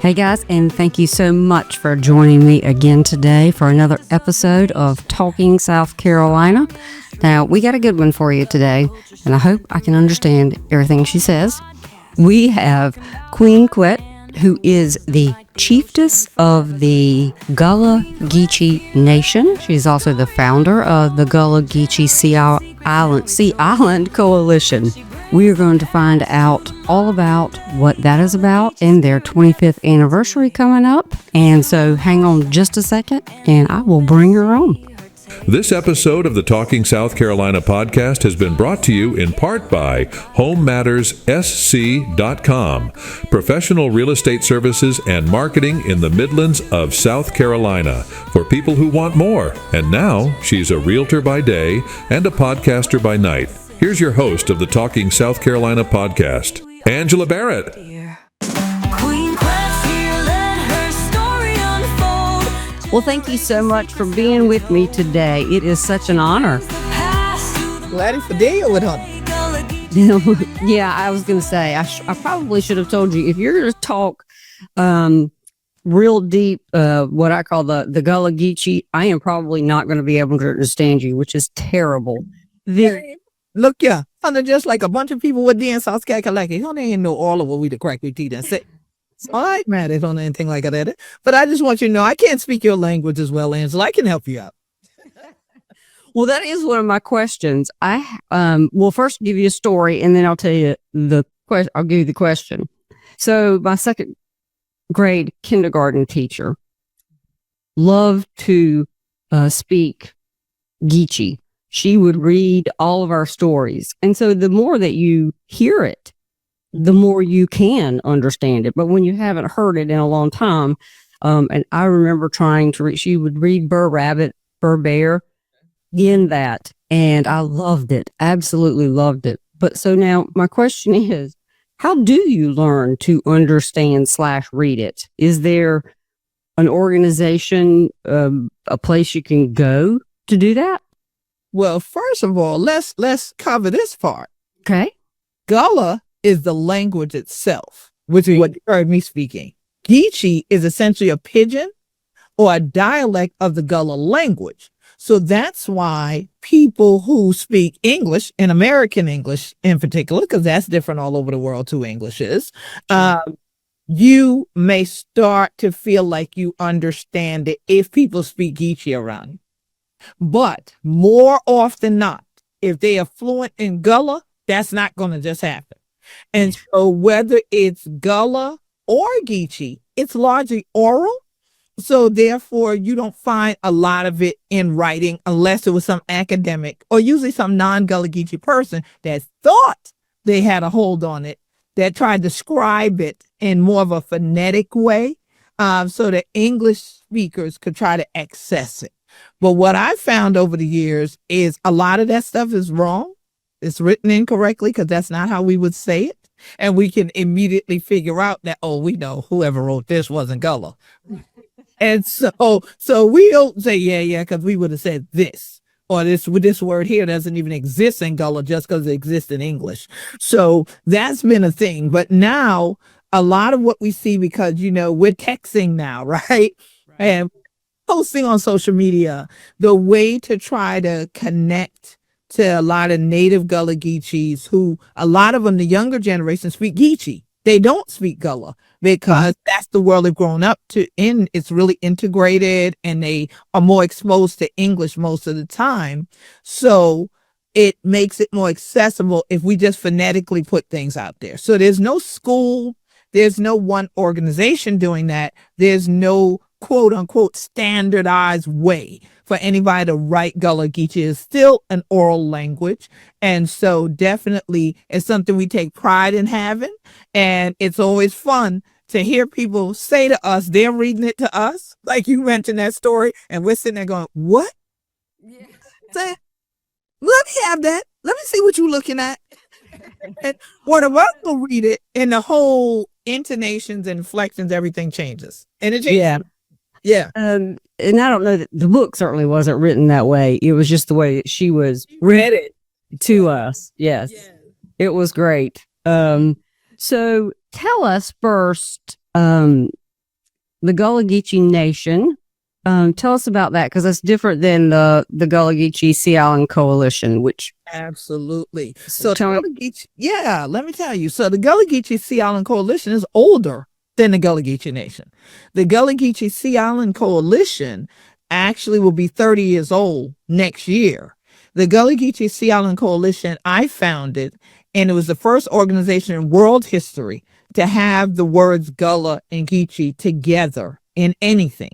Hey guys, and thank you so much for joining me again today for another episode of Talking South Carolina. Now, we got a good one for you today, and I hope I can understand everything she says. We have Queen Quet, who is the Chieftess of the Gullah Geechee Nation. She's also the founder of the Gullah Geechee Sea Island Coalition. We are going to find out all about what that is about in their 25th anniversary coming up. And so hang on just a second and I will bring her on. This episode of the Talking South Carolina podcast has been brought to you in part by HomeMattersSC.com, professional real estate services and marketing in the Midlands of South Carolina for people who want more. And now she's a realtor by day and a podcaster by night. Here's your host of the Talking South Carolina podcast, Angela Barrett. Well, thank you so much for being with me today. It is such an honor. Glad you're familiar with her. Yeah, I was going to say, I probably should have told you, if you're going to talk real deep, what I call the Gullah Geechee, I am probably not going to be able to understand you, which is terrible. Look, yeah, I'm just like a bunch of people with in South Carolina. You don't even know all of what we the crack your teeth and say. All right, man, I don't know anything like that. But I just want you to know I can't speak your language as well, Angela. I can help you out. Well, that is one of my questions. I will first give you a story, and then I'll tell you the question. I'll give you the question. So, my second grade kindergarten teacher loved to speak Geechee. She would read all of our stories, and so the more that you hear it, the more you can understand it. But when you haven't heard it in a long time, and I remember trying to read, she would read Burr Rabbit, Burr Bear in that, and I loved it, absolutely loved it. But so now my question is, how do you learn to understand / read it? Is there an organization, a place you can go to do that? Well, first of all, let's cover this part. Okay. Gullah is the language itself, which is what you heard me speaking. Geechee is essentially a pidgin or a dialect of the Gullah language. So that's why people who speak English, and American English in particular, because that's different all over the world too, English is, you may start to feel like you understand it if people speak Geechee around you. But more often not, if they are fluent in Gullah, that's not going to just happen. And so whether it's Gullah or Geechee, it's largely oral. So therefore, you don't find a lot of it in writing unless it was some academic or usually some non-Gullah Geechee person that thought they had a hold on it, that tried to scribe it in more of a phonetic way so that English speakers could try to access it. But what I found over the years is a lot of that stuff is wrong. It's written incorrectly because that's not how we would say it. And we can immediately figure out that, oh, we know whoever wrote this wasn't Gullah. And so we don't say, yeah, because we would have said this. Or this word here doesn't even exist in Gullah just because it exists in English. So that's been a thing. But now a lot of what we see, because, we're texting now, right? And posting on social media, the way to try to connect to a lot of native Gullah Geechees who, a lot of them, the younger generation, speak Geechee. They don't speak Gullah because that's the world they've grown up to in. It's really integrated and they are more exposed to English most of the time. So it makes it more accessible if we just phonetically put things out there. So there's no school, there's no one organization doing that. There's no quote unquote standardized way for anybody to write Gullah Geechee. Is still an oral language. And so definitely it's something we take pride in having. And it's always fun to hear people say to us, they're reading it to us. Like you mentioned that story and we're sitting there going, what? Yeah. Say, let me have that. Let me see what you're looking at. And one of us will read it and the whole intonations and inflections, everything changes. And it changes. Yeah. Yeah. And I don't know that the book certainly wasn't written that way. It was just the way that she was read it to us. Yes. Yeah. It was great. So tell us first, the Gullah Geechee Nation. Tell us about that, because that's different than the Gullah Geechee Sea Island Coalition, which Absolutely. So tell me. let me tell you. So the Gullah Geechee Sea Island Coalition is older than the Gullah Geechee Nation. The Gullah Geechee Sea Island Coalition actually will be 30 years old next year. The Gullah Geechee Sea Island Coalition I founded, and it was the first organization in world history to have the words Gullah and Geechee together in anything.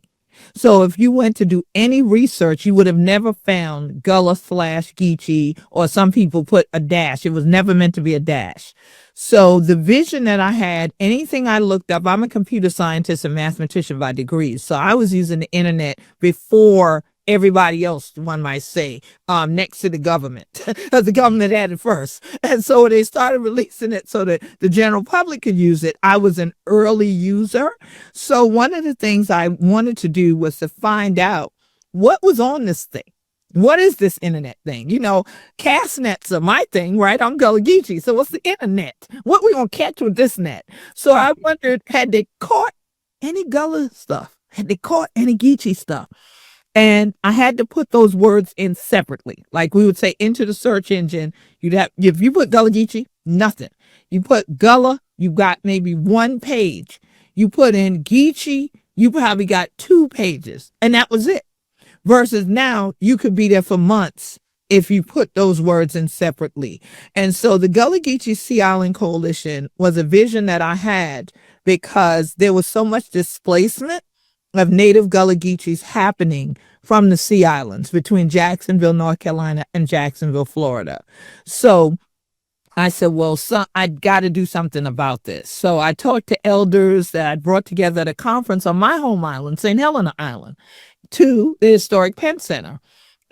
So if you went to do any research, you would have never found Gullah / Geechee, or some people put a dash. It was never meant to be a dash. So the vision that I had, anything I looked up, I'm a computer scientist and mathematician by degree. So I was using the internet before everybody else, one might say, next to the government, because the government had it first. And so when they started releasing it so that the general public could use it, I was an early user. So one of the things I wanted to do was to find out what was on this thing. What is this internet thing? You know, cast nets are my thing, right? I'm Gullah Geechee. So what's the internet? What we gonna catch with this net? So I wondered, had they caught any Gullah stuff? Had they caught any Geechee stuff? And I had to put those words in separately. Like we would say into the search engine, if you put Gullah Geechee, nothing. You put Gullah, you got maybe one page. You put in Geechee, you probably got 2 pages. And that was it. Versus now, you could be there for months if you put those words in separately. And so the Gullah Geechee Sea Island Coalition was a vision that I had because there was so much displacement of native Gullah Geechees happening from the Sea Islands between Jacksonville, North Carolina, and Jacksonville, Florida. So I said, well, I got to do something about this. So I talked to elders that I brought together at a conference on my home island, St. Helena Island, to the historic Penn Center.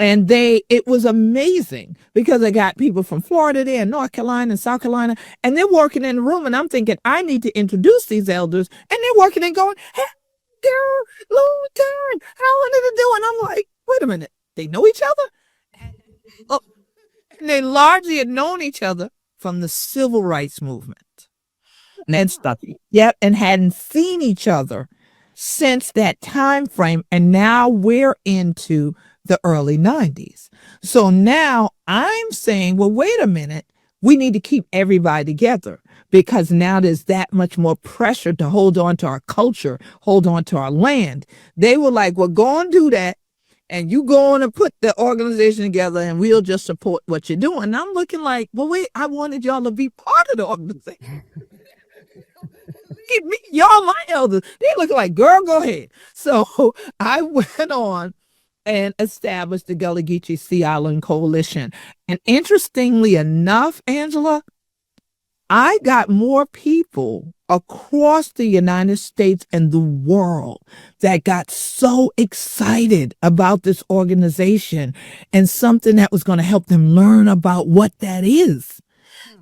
And it was amazing because I got people from Florida there, North Carolina and South Carolina, and they're working in the room. And I'm thinking, I need to introduce these elders. And they're working and going, hey, girl, long time, how are they doing? I'm like, wait a minute, they know each other? Oh, and they largely had known each other from the civil rights movement and stuff. Yep, and hadn't seen each other since that time frame. And now we're into the early 90s. So now I'm saying, well, wait a minute, we need to keep everybody together, because now there's that much more pressure to hold on to our culture, hold on to our land. They were like, well, go and do that. And you go on and put the organization together and we'll just support what you're doing. And I'm looking like, well, wait, I wanted y'all to be part of the organization. Y'all my elders. They looking like, girl, go ahead. So I went on and established the Gullah Geechee Sea Island Coalition. And interestingly enough, Angela, I got more people across the United States and the world that got so excited about this organization and something that was going to help them learn about what that is.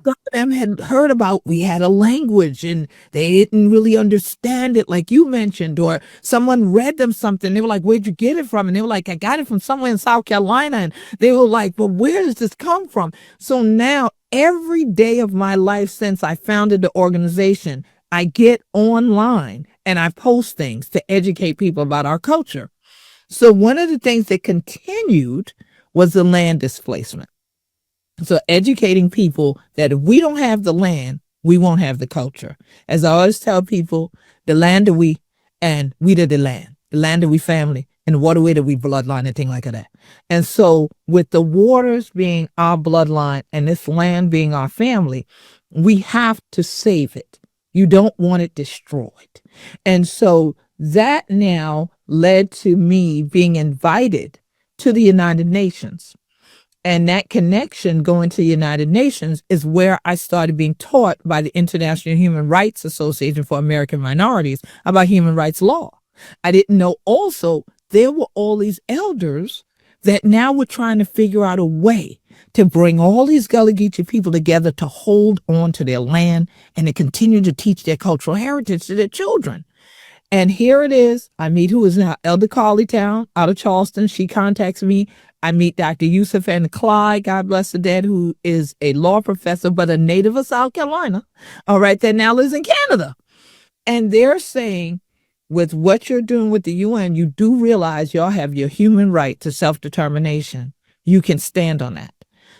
Some of them had heard about, we had a language and they didn't really understand it like you mentioned, or someone read them something. They were like, where'd you get it from? And they were like, I got it from somewhere in South Carolina. And they were like, well, where does this come from? So now every day of my life since I founded the organization, I get online and I post things to educate people about our culture. So one of the things that continued was the land displacement. So educating people that if we don't have the land, we won't have the culture. As I always tell people, the land are we, and we the land. The land are we family, and the waterway that we bloodline, and thing like that. And so with the waters being our bloodline and this land being our family, we have to save it. You don't want it destroyed. And so that now led to me being invited to the United Nations. And that connection going to the United Nations is where I started being taught by the International Human Rights Association for American Minorities about human rights law. I didn't know also there were all these elders that now were trying to figure out a way to bring all these Gullah Geechee people together to hold on to their land and to continue to teach their cultural heritage to their children. And here it is. I meet who is now Elder Carleytown out of Charleston. She contacts me. I meet Dr. Yusuf and Clyde, God bless the dead, who is a law professor, but a native of South Carolina. All right, that now lives in Canada. And they're saying, with what you're doing with the UN, you do realize y'all have your human right to self-determination. You can stand on that.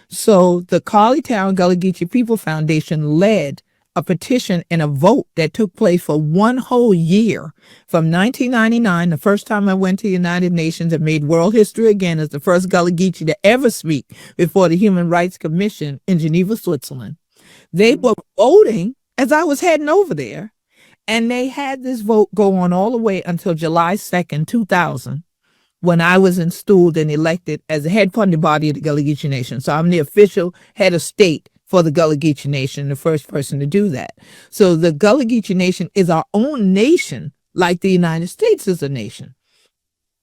So the Colleytown Gullah Geechee People Foundation led a petition and a vote that took place for one whole year from 1999, the first time I went to the United Nations and made world history again as the first Gullah Geechee to ever speak before the Human Rights Commission in Geneva, Switzerland. They were voting as I was heading over there, and they had this vote go on all the way until July 2nd, 2000, when I was installed and elected as the head funding body of the Gullah Geechee Nation. So I'm the official head of state for the Gullah Geechee Nation, the first person to do that. So the Gullah Geechee Nation is our own nation, like the United States is a nation.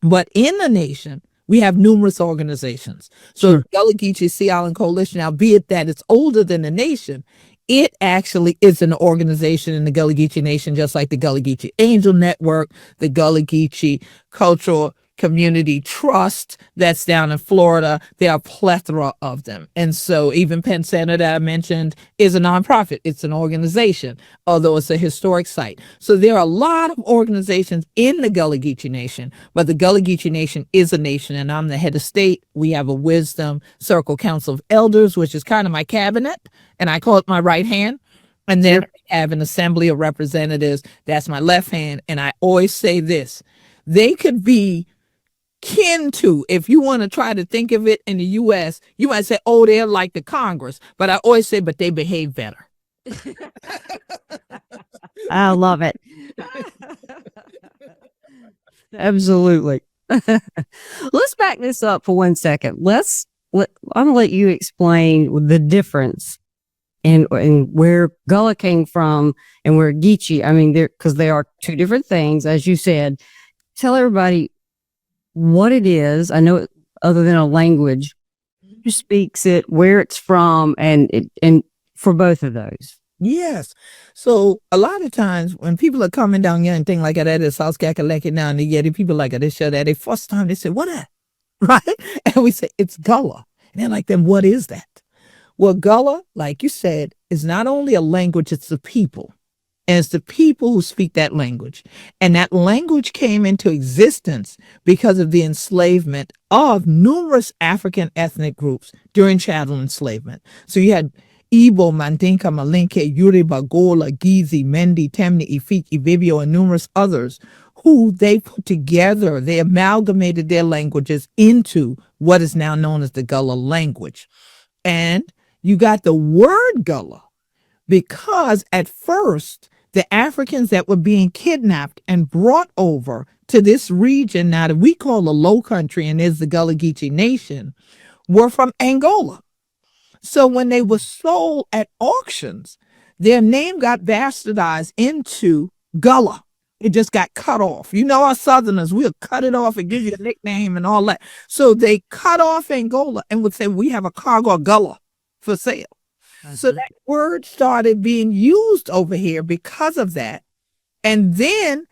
But in the nation, we have numerous organizations. So the Gullah Geechee Sea Island Coalition, albeit that it's older than the nation, it actually is an organization in the Gullah Geechee Nation, just like the Gullah Geechee Angel Network, the Gullah Geechee Cultural Community Trust that's down in Florida. There are a plethora of them. And so even Penn Center that I mentioned is a nonprofit. It's an organization, although it's a historic site. So there are a lot of organizations in the Gullah Geechee Nation, but the Gullah Geechee Nation is a nation, and I'm the head of state. We have a Wisdom Circle Council of Elders, which is kind of my cabinet, and I call it my right hand. And then I have an Assembly of Representatives. That's my left hand. And I always say this, they could be kin to, if you want to try to think of it in the U.S., you might say, oh, they're like the Congress. But I always say, but they behave better. I love it. Absolutely. Let's back this up for 1 second. I'm going to let you explain the difference and where Gullah came from and where Geechee, I mean, because they are two different things, as you said. Tell everybody what it is. I know it, other than a language, who speaks it, where it's from, and for both of those. Yes. So a lot of times when people are coming down here and things like that at South Kakalaki now and the Yeti people like that, they show that, they first time they say, what that? Right? And we say, it's Gullah. And they're like, then what is that? Well, Gullah, like you said, is not only a language, it's the people. And it's the people who speak that language. And that language came into existence because of the enslavement of numerous African ethnic groups during chattel enslavement. So you had Igbo, Mandinka, Malinke, Yoruba, Gola, Gizi, Mendi, Temni, Ifiki, Ibibio, and numerous others who they put together, they amalgamated their languages into what is now known as the Gullah language. And you got the word Gullah because at first, the Africans that were being kidnapped and brought over to this region now that we call the Low Country and is the Gullah Geechee Nation were from Angola. So when they were sold at auctions, their name got bastardized into Gullah. It just got cut off. You know, us Southerners, we'll cut it off and give you a nickname and all that. So they cut off Angola and would say, we have a cargo of Gullah for sale. So that word started being used over here because of that. And then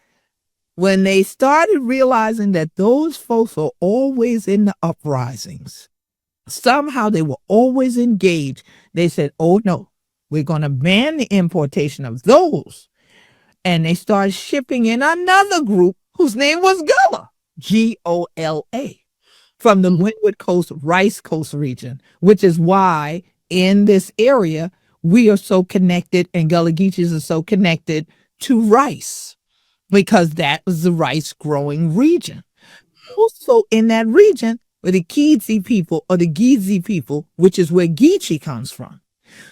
when they started realizing that those folks were always in the uprisings, somehow they were always engaged, they said, oh, no, we're going to ban the importation of those. And they started shipping in another group whose name was Gullah, G-O-L-A, from the Windward Coast, Rice Coast region, which is why in this area, we are so connected and Gullah Geechees are so connected to rice because that was the rice growing region. Also in that region were the Keedsee people or the Geechee people, which is where Geechee comes from.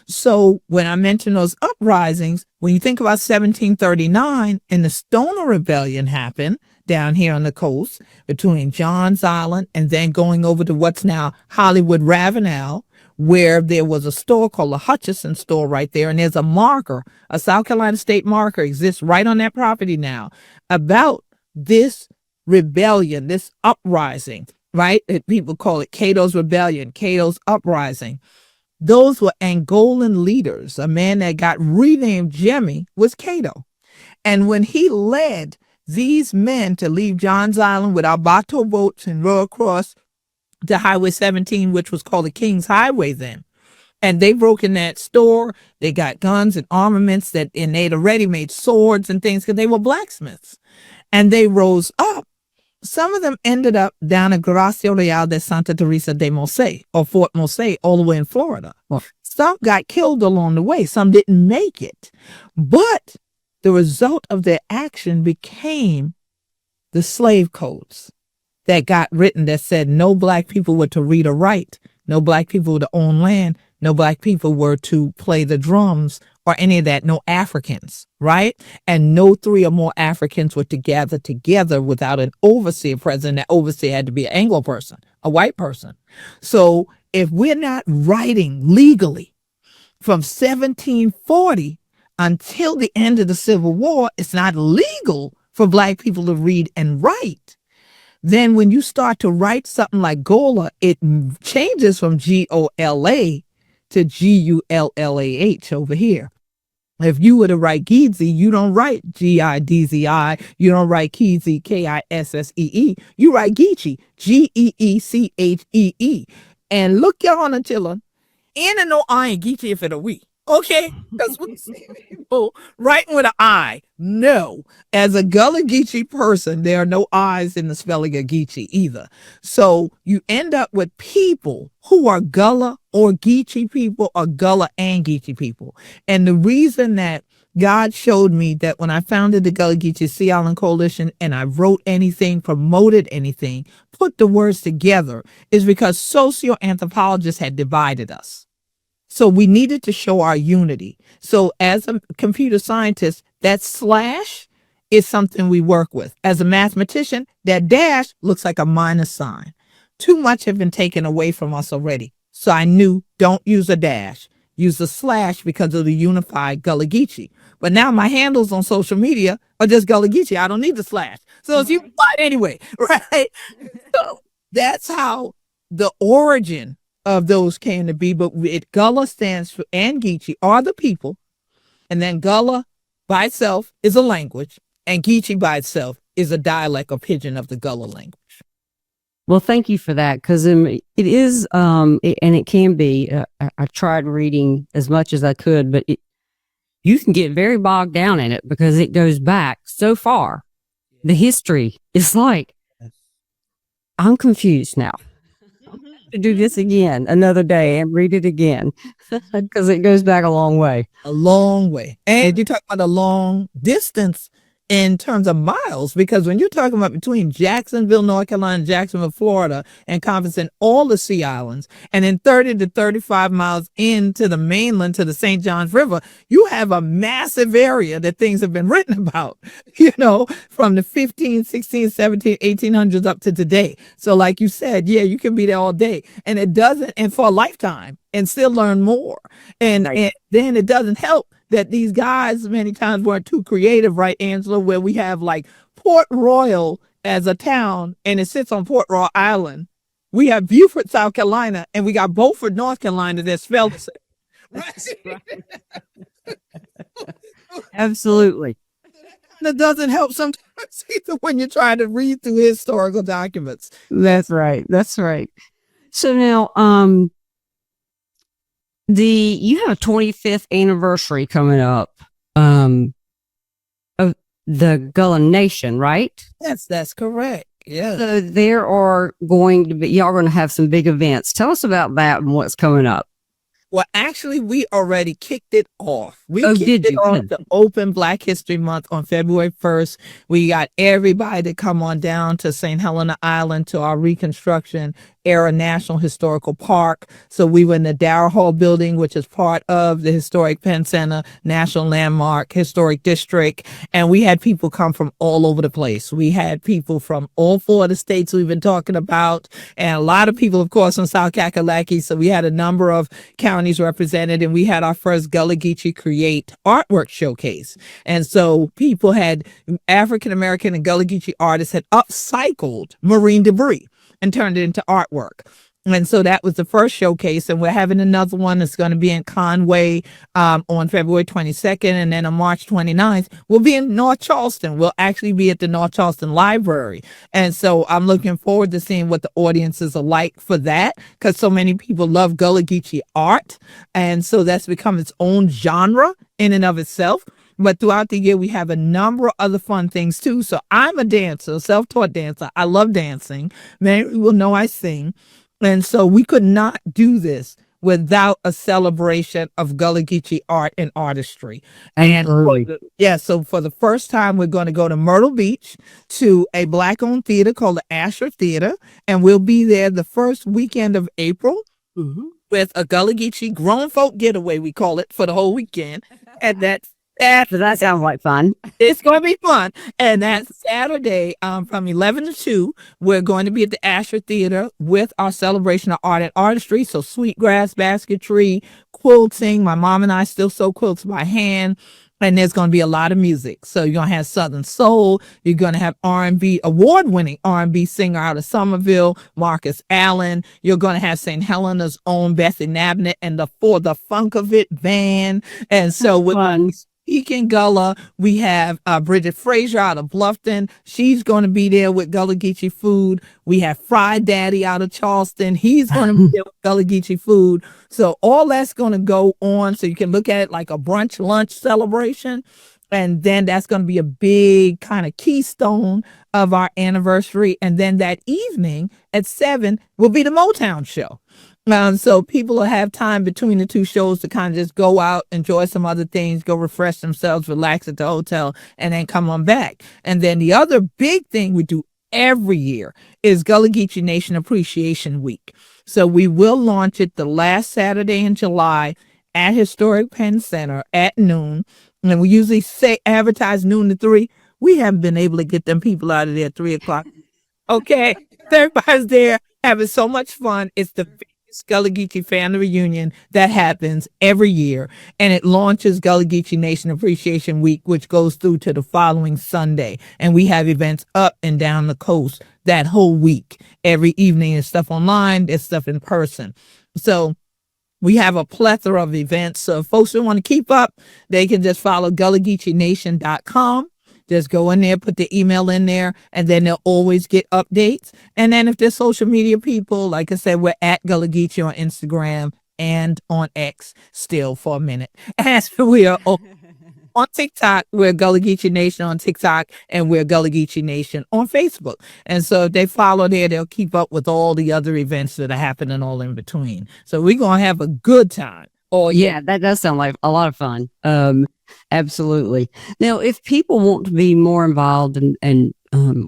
So when I mention those uprisings, when you think about 1739 and the Stoner Rebellion happened down here on the coast between Johns Island and then going over to what's now Hollywood Ravenel, where there was a store called the Hutchison store right there. And there's a marker, a South Carolina state marker exists right on that property now about this rebellion, this uprising, right? People call it Cato's Rebellion, Cato's Uprising. Those were Angolan leaders. A man that got renamed Jimmy was Cato. And when he led these men to leave Johns Island with our Bato boats and row across to Highway 17, which was called the King's Highway then, And they broke in that store. They got guns and armaments and they'd already made swords and things because they were blacksmiths. And they rose up. Some of them ended up down at Gracia Real de Santa Teresa de Mose, or Fort Mose, all the way in Florida. Some got killed along the way. Some didn't make it. But the result of their action became the slave codes that got written that said no black people were to read or write, no black people were to own land, no black people were to play the drums or any of that, no Africans, right? And no three or more Africans were to gather together without an overseer present. That overseer had to be an Anglo person, a white person. So if we're not writing legally from 1740 until the end of the Civil War, it's not legal for black people to read and write. Then when you start to write something like Gullah, it changes from Gola to Gullah over here. If you were to write Geechee, you don't write Gidzi. You don't write Kizee, Kissee. You write Geechee, Geechee. And look on until N and no I in Geechee if it a we. Okay, because we see people writing with an I. No, as a Gullah Geechee person, there are no I's in the spelling of Geechee either. So you end up with people who are Gullah or Geechee people or Gullah and Geechee people. And the reason that God showed me that when I founded the Gullah Geechee Sea Island Coalition and I wrote anything, promoted anything, put the words together is because socioanthropologists had divided us. So we needed to show our unity. So as a computer scientist, that slash is something we work with. As a mathematician, that dash looks like a minus sign. Too much have been taken away from us already. So I knew don't use a dash. Use a slash because of the unified Gullah Geechee. But now my handles on social media are just Gullah Geechee. I don't need the slash. So it's unified anyway, right? So that's how the origin of those came to be, but Gullah stands for, and Geechee are the people, and then Gullah by itself is a language, and Geechee by itself is a dialect or pidgin of the Gullah language. Well, thank you for that, because it is, and it can be, I tried reading as much as I could, but you can get very bogged down in it because it goes back so far. The history is like, I'm confused now. To do this again another day and read it again because it goes back a long way. A long way. And you talk about a long distance in terms of miles, because when you're talking about between Jacksonville, North Carolina, and Jacksonville, Florida, encompassing all the Sea Islands, and then 30 to 35 miles into the mainland to the St. Johns River, you have a massive area that things have been written about, from the 15, 16, 17, 1800s up to today. So like you said, yeah, you can be there all day, and it doesn't, and for a lifetime, and still learn more. And then it doesn't help that these guys many times weren't too creative, right, Angela, where we have like Port Royal as a town and it sits on Port Royal Island. We have Beaufort, South Carolina, and we got Beaufort, North Carolina that's spelled the same. Right? Absolutely. That doesn't help sometimes either when you're trying to read through historical documents. That's right. That's right. So now, you have a 25th anniversary coming up of the Gullah Nation, right? Yes, that's correct. Yeah. So there are going to be, y'all going to have some big events. Tell us about that and what's coming up. Well, actually, we already kicked it off. We kicked it off to open Black History Month on February 1st. We got everybody to come on down to St. Helena Island to our Reconstruction Era National Historical Park. So we were in the Darrell Hall building, which is part of the Historic Penn Center National Landmark Historic District. And we had people come from all over the place. We had people from all four of the states we've been talking about, and a lot of people, of course, from South Kakalaki. So we had a number of counties represented, and we had our first Gullah Geechee Create artwork showcase. And so people had African-American and Gullah Geechee artists had upcycled marine debris and turned it into artwork. And so that was the first showcase, and we're having another one that's going to be in Conway on February 22nd, and then on March 29th, we'll be in North Charleston. We'll actually be at the North Charleston Library. And so I'm looking forward to seeing what the audiences are like for that, because so many people love Gullah Geechee art. And so that's become its own genre in and of itself. But throughout the year, we have a number of other fun things too. So I'm a dancer, self-taught dancer. I love dancing. Many people know I sing. And so we could not do this without a celebration of Gullah Geechee art and artistry. And so for the first time, we're going to go to Myrtle Beach to a Black-owned theater called the Asher Theater. And we'll be there the first weekend of April with a Gullah Geechee grown folk getaway, we call it, for the whole weekend. And that sounds like fun. It's going to be fun. And that's Saturday from 11 to 2. We're going to be at the Asher Theater with our celebration of art and artistry. So sweetgrass, basketry, quilting. My mom and I still sew quilts by hand. And there's going to be a lot of music. So you're going to have Southern Soul. You're going to have R&B, award-winning R&B singer out of Somerville, Marcus Allen. You're going to have St. Helena's own Bessie Nabnett and the For the Funk of It band. And so with speaking Gullah, we have Bridget Frazier out of Bluffton. She's going to be there with Gullah Geechee food. We have Fried Daddy out of Charleston. He's going to be there with Gullah Geechee food. So all that's going to go on. So you can look at it like a brunch lunch celebration. And then that's going to be a big kind of keystone of our anniversary. And then that evening at 7 will be the Motown show. So people will have time between the two shows to kind of just go out, enjoy some other things, go refresh themselves, relax at the hotel, and then come on back. And then the other big thing we do every year is Gullah Geechee Nation Appreciation Week. So we will launch it the last Saturday in July at Historic Penn Center at noon. And we usually say advertise noon to 3. We haven't been able to get them people out of there at 3 o'clock. Okay. Everybody's there having so much fun. It's the Gullah Geechee family reunion that happens every year, and it launches Gullah Geechee Nation Appreciation Week, which goes through to the following Sunday. And we have events up and down the coast that whole week. Every evening there's stuff online, there's stuff in person. So we have a plethora of events. So if folks don't want to keep up, they can just follow GullahGeecheeNation.com. Just go in there, put the email in there, and then they'll always get updates. And then if there's social media people, like I said, we're at Gullah Geechee on Instagram and on X still for a minute. As we are on TikTok, we're Gullah Geechee Nation on TikTok, and we're Gullah Geechee Nation on Facebook. And so if they follow there, they'll keep up with all the other events that are happening all in between. So we're going to have a good time. Oh, yeah, that does sound like a lot of fun. Absolutely. Now, if people want to be more involved and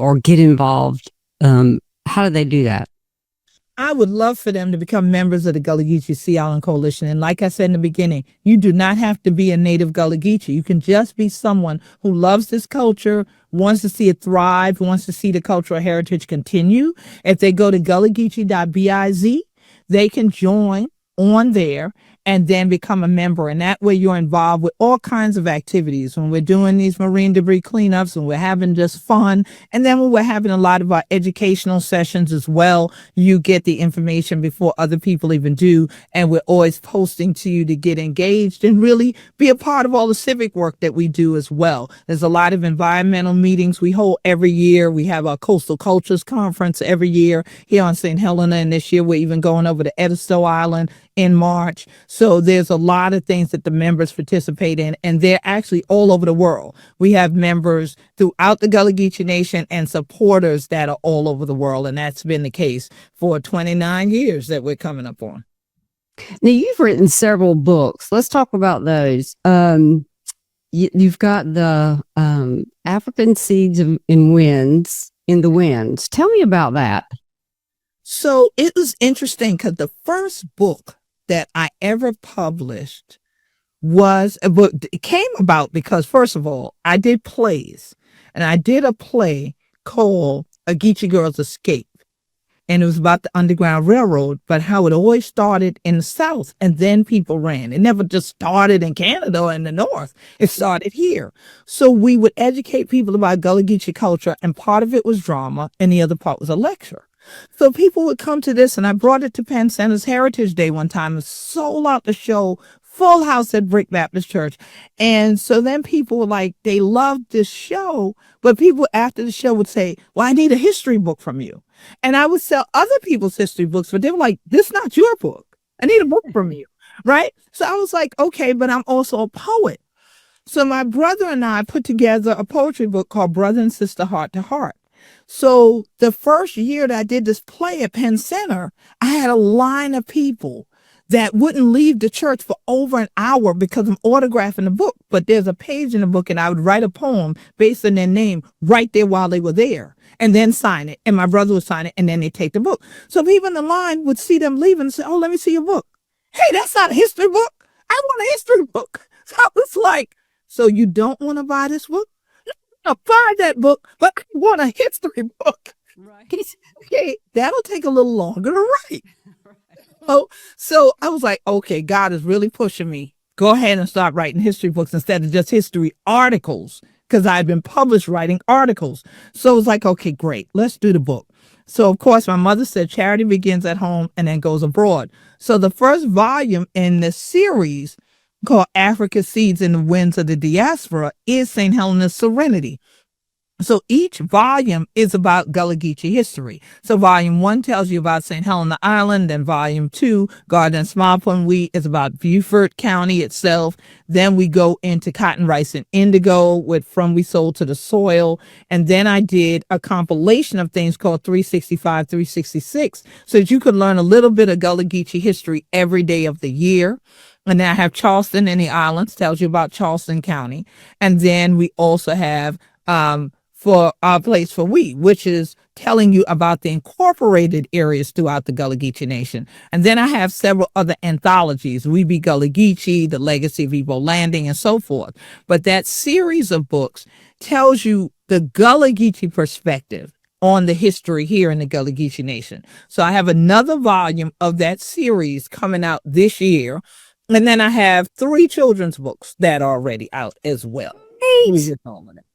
or get involved, how do they do that? I would love for them to become members of the Gullah Geechee Sea Island Coalition. And like I said in the beginning, you do not have to be a native Gullah Geechee. You can just be someone who loves this culture, wants to see it thrive, wants to see the cultural heritage continue. If they go to gullahgeechee.biz, they can join on there and then become a member. And that way you're involved with all kinds of activities. When we're doing these marine debris cleanups, when we're having just fun, and then when we're having a lot of our educational sessions as well, you get the information before other people even do. And we're always posting to you to get engaged and really be a part of all the civic work that we do as well. There's a lot of environmental meetings we hold every year. We have our Coastal Cultures Conference every year here on St. Helena. And this year we're even going over to Edisto Island in March. So there's a lot of things that the members participate in, and they're actually all over the world. We have members throughout the Gullah Geechee Nation and supporters that are all over the world, and that's been the case for 29 years that we're coming up on. Now, you've written several books. Let's talk about those. You've got the African Seeds in the Winds. Tell me about that. So it was interesting because the first book that I ever published was a book. It came about because, first of all, I did plays, and I did a play called A Geechee Girl's Escape. And it was about the Underground Railroad, but how it always started in the South and then people ran. It never just started in Canada or in the North. It started here. So we would educate people about Gullah Geechee culture, and part of it was drama and the other part was a lecture. So people would come to this, and I brought it to Penn Center's Heritage Day one time and sold out the show, full house at Brick Baptist Church. And so then people were like, they loved this show, but people after the show would say, well, I need a history book from you. And I would sell other people's history books, but they were like, this is not your book. I need a book from you. Right. So I was like, okay, but I'm also a poet. So my brother and I put together a poetry book called Brother and Sister Heart to Heart. So the first year that I did this play at Penn Center, I had a line of people that wouldn't leave the church for over an hour because I'm autographing the book. But there's a page in the book, and I would write a poem based on their name right there while they were there, and then sign it. And my brother would sign it, and then they take the book. So people in the line would see them leaving and say, oh, let me see your book. Hey, that's not a history book. I want a history book. So I was like, so you don't want to buy this book? I'll buy that book, but I want a history book. Right. Okay, that'll take a little longer to write. Oh, so I was like, okay, God is really pushing me. Go ahead and start writing history books instead of just history articles, because I had been published writing articles. So it was like, okay, great, let's do the book. So, of course, my mother said charity begins at home and then goes abroad. So the first volume in the series called Africa Seeds in the Winds of the Diaspora is St. Helena's Serenity. So each volume is about Gullah Geechee history. So volume 1 tells you about St. Helena Island. Then volume 2, Garden and Smilepoint, is about Beaufort County itself. Then we go into cotton, rice, and indigo with From We Sold to the Soil. And then I did a compilation of things called 365, 366, so that you could learn a little bit of Gullah Geechee history every day of the year. And then I have Charleston in the Islands, tells you about Charleston County. And then we also have for Our Place for We, which is telling you about the incorporated areas throughout the Gullah Geechee Nation. And then I have several other anthologies, We Be Gullah Geechee, The Legacy of Evo Landing, and so forth. But that series of books tells you the Gullah Geechee perspective on the history here in the Gullah Geechee Nation. So I have another volume of that series coming out this year. And then I have 3 children's books that are already out as well.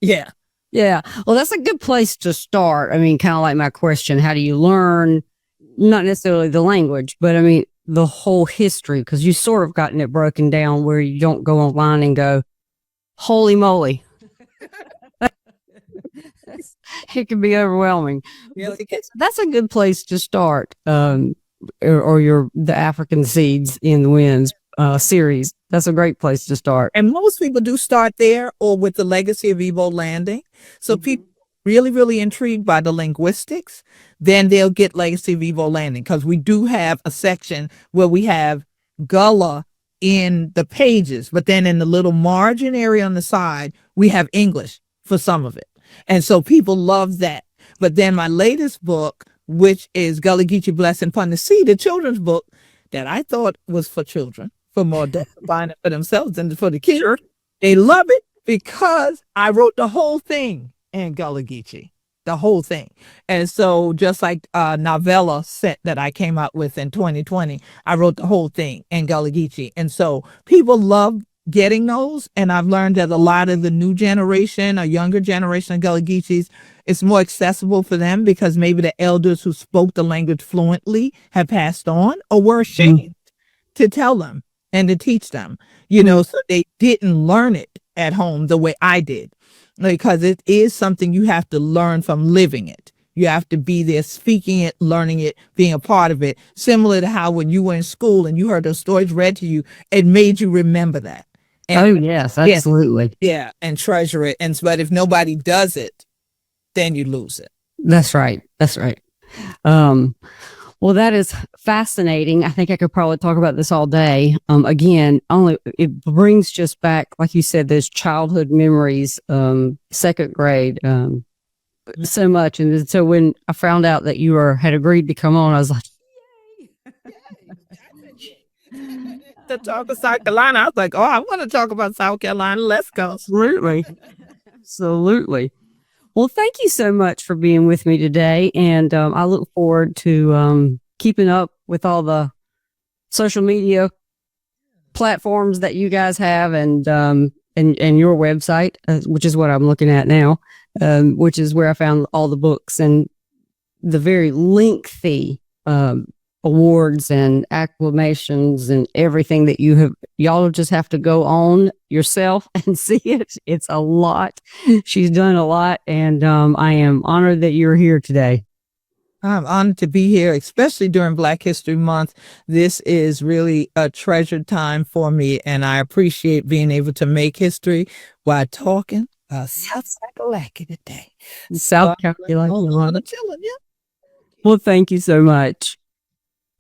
Yeah. Yeah. Well, that's a good place to start. I mean, kind of like my question, how do you learn, not necessarily the language, but I mean, the whole history, because you sort of gotten it broken down where you don't go online and go, holy moly. It can be overwhelming. Yes, That's a good place to start. Or the African Seeds in the Winds series. That's a great place to start. And most people do start there or with the Legacy of Evo Landing. So people really, really intrigued by the linguistics, then they'll get Legacy of Evo Landing, because we do have a section where we have Gullah in the pages, but then in the little margin area on the side, we have English for some of it. And so people love that. But then my latest book, which is Gullah Geechee Blessing upon the Sea, the children's book that I thought was for children, for more buying it for themselves than for the kids. Sure. They love it because I wrote the whole thing in Gullah Geechee, the whole thing. And so just like a novella set that I came out with in 2020, I wrote the whole thing in Gullah Geechee. And so people love getting those. And I've learned that a lot of the new generation, a younger generation of Gullah Geechees, it's more accessible for them because maybe the elders who spoke the language fluently have passed on or were ashamed to tell them and to teach them, so they didn't learn it at home the way I did, because it is something you have to learn from living it. You have to be there, speaking it, learning it, being a part of it, similar to how when you were in school and you heard those stories read to you, it made you remember that. And, yes, absolutely. Yeah, and treasure it. But if nobody does it, then you lose it. That's right. That's right. Well, that is fascinating. I think I could probably talk about this all day. Again, it brings just back, like you said, those childhood memories, second grade, so much. And so when I found out that you had agreed to come on, I was like, yay. To talk about South Carolina, I was like, oh, I want to talk about South Carolina. Let's go. Absolutely. Absolutely. Well, thank you so much for being with me today. And I look forward to keeping up with all the social media platforms that you guys have and your website, which is what I'm looking at now, which is where I found all the books. And the very lengthy awards and acclamations and everything that y'all just have to go on yourself and see it. It's a lot. She's done a lot, and I am honored that you're here today. I'm honored to be here, especially during Black History Month. This is really a treasured time for me, and I appreciate being able to make history while talking about South Carolina today. South Carolina. Well, thank you so much.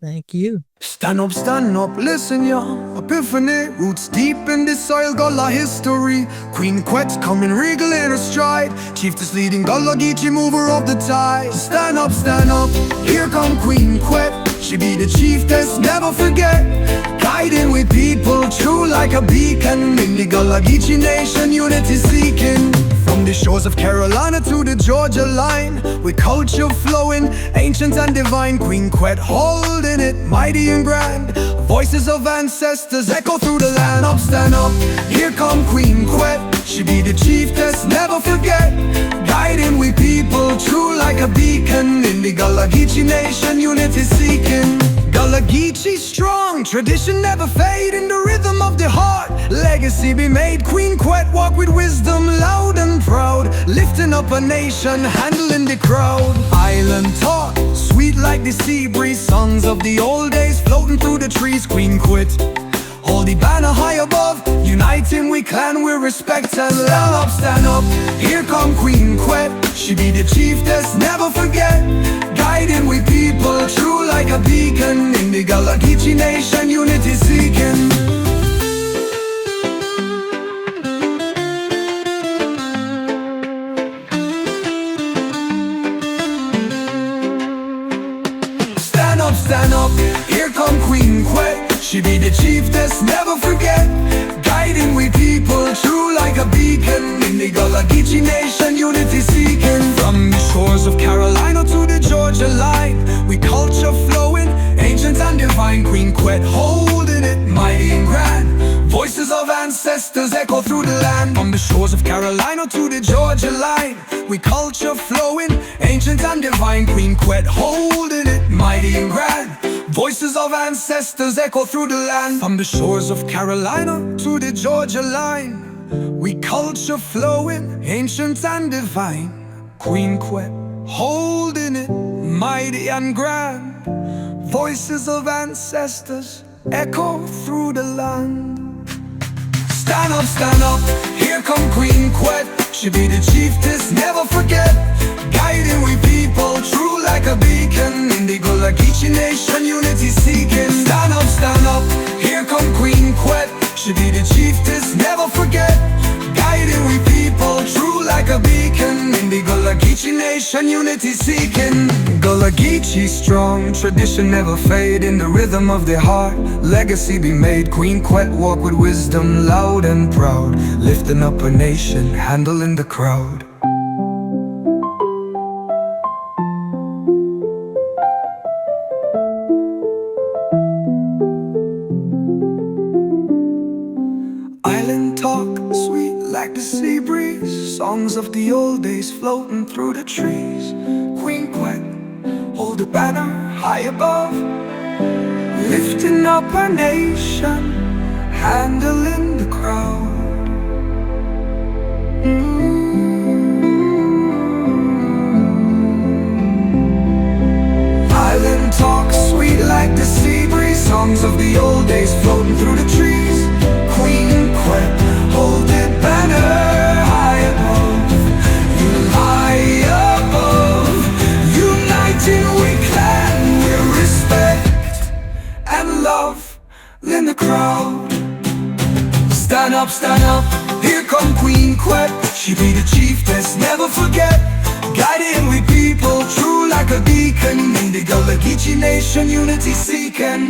thank you. Stand up, listen, y'all. Epiphany, roots deep in the soil, Gullah history. Queen Quet coming regal in her stride. Chieftess leading Gullah, Geechee mover of the tide. Stand up, here come Queen Quet. She be the Chieftess, never forget. Guiding with people, true like a beacon. In the Gullah, Geechee nation, unity seeking. From the shores of Carolina to the Georgia line, with culture flowing, ancient and divine. Queen Quet holding it, mighty and grand. Voices of ancestors echo through the land. Stand up, here come Queen Quet. She be the Chieftess, never forget. Guiding with people, true like a beacon. In the Gullah Geechee nation, unity seeking. Gullah Geechee strong, tradition never fade. In the rhythm of the heart, legacy be made. Queen Quet walk with wisdom, loud and proud. Lifting up a nation, handling the crowd. Island talk, sweet like the sea breeze. Songs of the old days floating through the trees. Queen Quet, hold the banner high above. Uniting we clan, we respect and love. Stand up, here come Queen Quet. She be the Chieftess, never forget. Guiding with people, true like a beacon. In the Gullah Geechee nation, unity seeking. Stand up, here come Queen Quet. She be the Chieftess, never forget. Guiding with people, true like a beacon. In the Gullah Geechee nation, unity seeking. From the shores of Carolina to the Georgia line, we culture flowing, ancient and divine. Queen Quet holding it, mighty and grand. Voices of ancestors echo through the land. From the shores of Carolina to the Georgia line, we culture flowing, ancient and divine. Queen Quet holding it, mighty and grand. Voices of ancestors echo through the land. From the shores of Carolina to the Georgia line, we culture flowing, ancient and divine. Queen Quet holding it, mighty and grand. Voices of ancestors echo through the land. Stand up, here come Queen Quet. She be the Chieftess, never forget. Guiding with people, true like a beacon. In the Gullah Geechee nation, unity seeking. Stand up, here come Queen Quet. She be the Chieftess, never forget. Guiding with people, true like a beacon. In the Gullah Geechee nation, unity seeking. Gullah Geechee strong, tradition never fade. In the rhythm of their heart, legacy be made. Queen Quet walk with wisdom, loud and proud. Lifting up a nation, handling the crowd. Island talk, sweet like the sea breeze. Songs of the old days floating through the trees. Queen Quet, hold the banner high above. Lifting up our nation, handling the crowd. Island talk, sweet like the sea breeze. Songs of the old days floating through the trees. Queen Quet, hold that banner high above. You high above. Uniting we clan, we respect and love in the crowd. Stand up, here come Queen Quet. She be the Chieftess, never forget. Guiding with people, true like a beacon. In the Gullah Geechee nation, unity seeking.